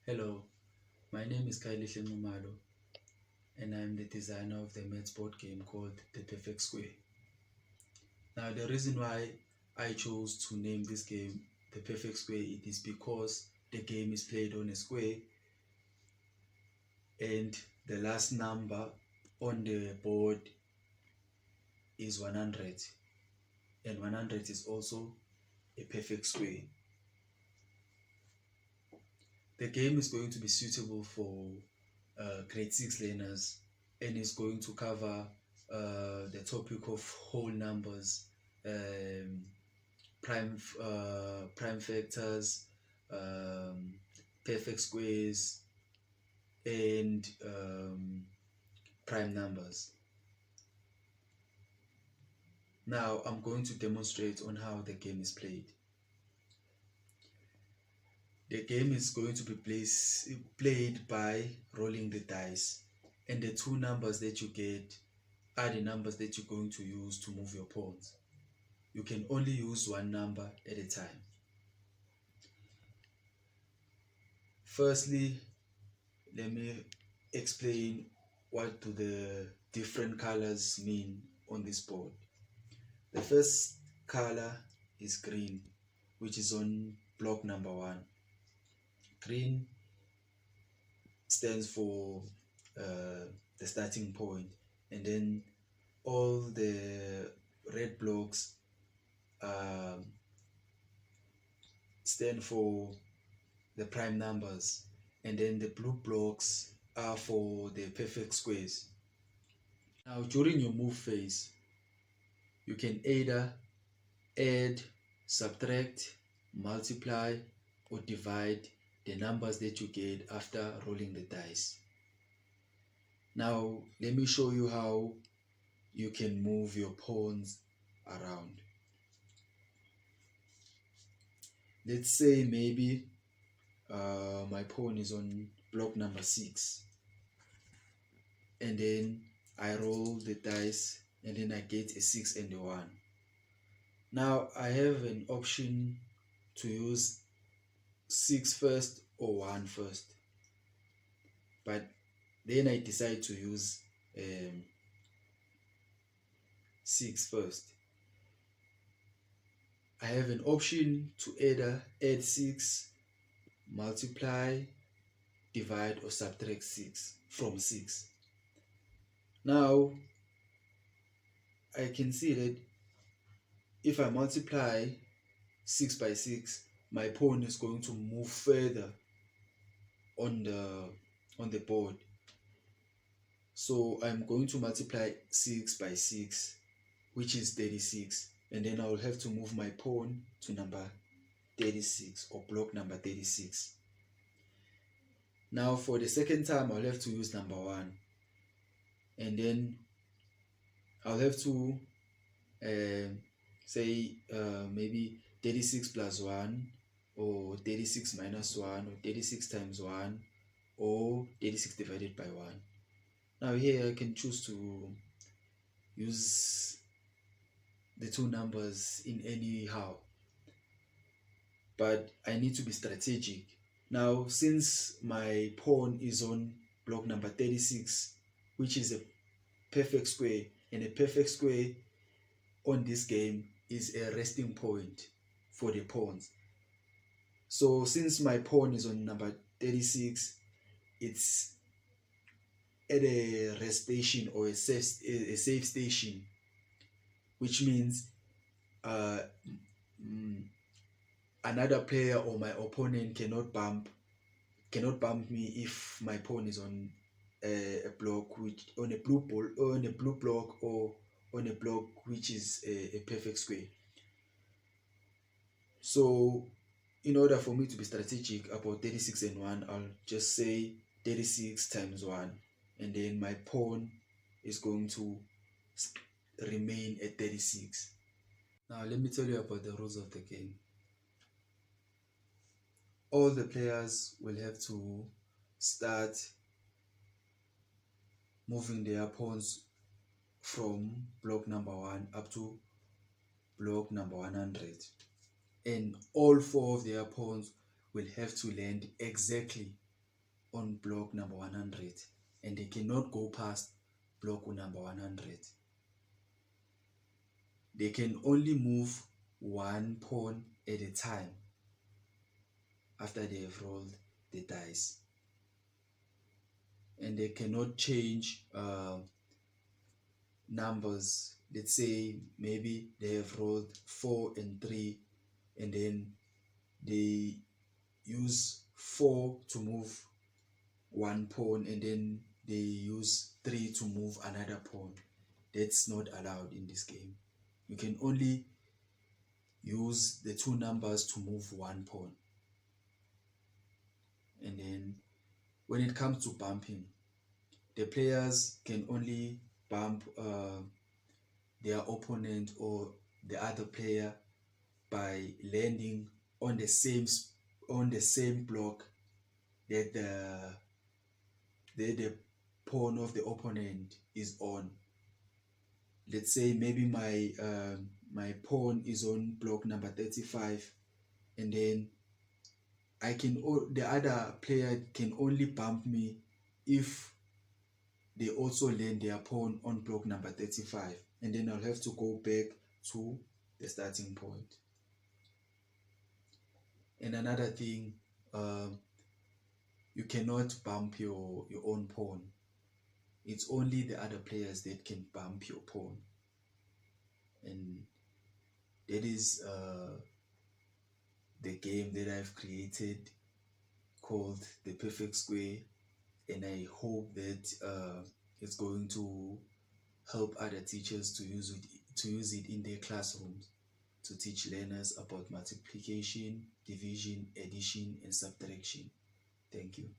Hello, my name is Kylie Nxumalo and I'm the designer of the maths board game called The Perfect Square. Now, the reason why I chose to name this game The Perfect Square it is because the game is played on a square and the last number on the board is 100, and 100 is also a perfect square. The game is going to be suitable for grade 6 learners and is going to cover the topic of whole numbers, um, prime factors, um, perfect squares, and prime numbers. Now I'm going to demonstrate on how the game is played. The game is going to be played by rolling the dice, and the two numbers that you get are the numbers that you're going to use to move your pawns. You can only use one number at a time. Firstly, let me explain what do the different colors mean on this board. The first color is green, which is on block number 1. Green stands for uh, the starting point, and then all the red blocks um, stand for the prime numbers, and then the blue blocks are for the perfect squares. Now, during your move phase, you can either add, subtract, multiply, or divide the numbers that you get after rolling the dice. Now, let me show you how you can move your pawns around. Let's say maybe my pawn is on block number 6, and then I roll the dice and then I get a 6 and a 1. Now I have an option to use 6 first or 1 first, but then I decide to use 6 first. I have an option to either add 6, multiply, divide, or subtract 6 from 6. Now I can see that if I multiply 6 by 6, my pawn is going to move further on the board. So I'm going to multiply 6 by 6, which is 36, and then I will have to move my pawn to number 36 or block number 36. Now for the second time I'll have to use number 1, and then I'll have to say maybe 36 plus 1, or 36 minus 1, or 36 times 1, or 36 divided by 1. Now here I can choose to use the two numbers in anyhow, but I need to be strategic. Now since my pawn is on block number 36, which is a perfect square, and a perfect square on this game is a resting point for the pawns. So since my pawn is on number 36, it's at a rest station or a safe station, which means uh, mm, another player or my opponent cannot bump me if my pawn is on a block which on a blue ball, or on a blue block, or on a block which is a perfect square. So in order for me to be strategic about 36 and 1, I'll just say 36 times 1, and then my pawn is going to remain at 36. Now let me tell you about the rules of the game. All the players will have to start moving their pawns from block number 1 up to block number 100, and all 4 of their pawns will have to land exactly on block number 100 and they cannot go past block number 100. They can only move one pawn at a time after they have rolled the dice, and they cannot change numbers. Let's say maybe they have rolled 4 and 3, and then they use 4 to move one pawn, and then they use 3 to move another pawn. That's not allowed in this game. You can only use the 2 numbers to move one pawn. And then when it comes to bumping, the players can only bump their opponent or the other player by landing on the same block that the pawn of the opponent is on. Let's say maybe my pawn is on block number 35, and then the other player can only bump me if they also land their pawn on block number 35, and then I'll have to go back to the starting point. And another thing, you cannot bump your own pawn. It's only the other players that can bump your pawn, and that is the game that I've created called The Perfect Square, and I hope that it's going to help other teachers to use it in their classrooms to teach learners about multiplication, division, addition, and subtraction. Thank you.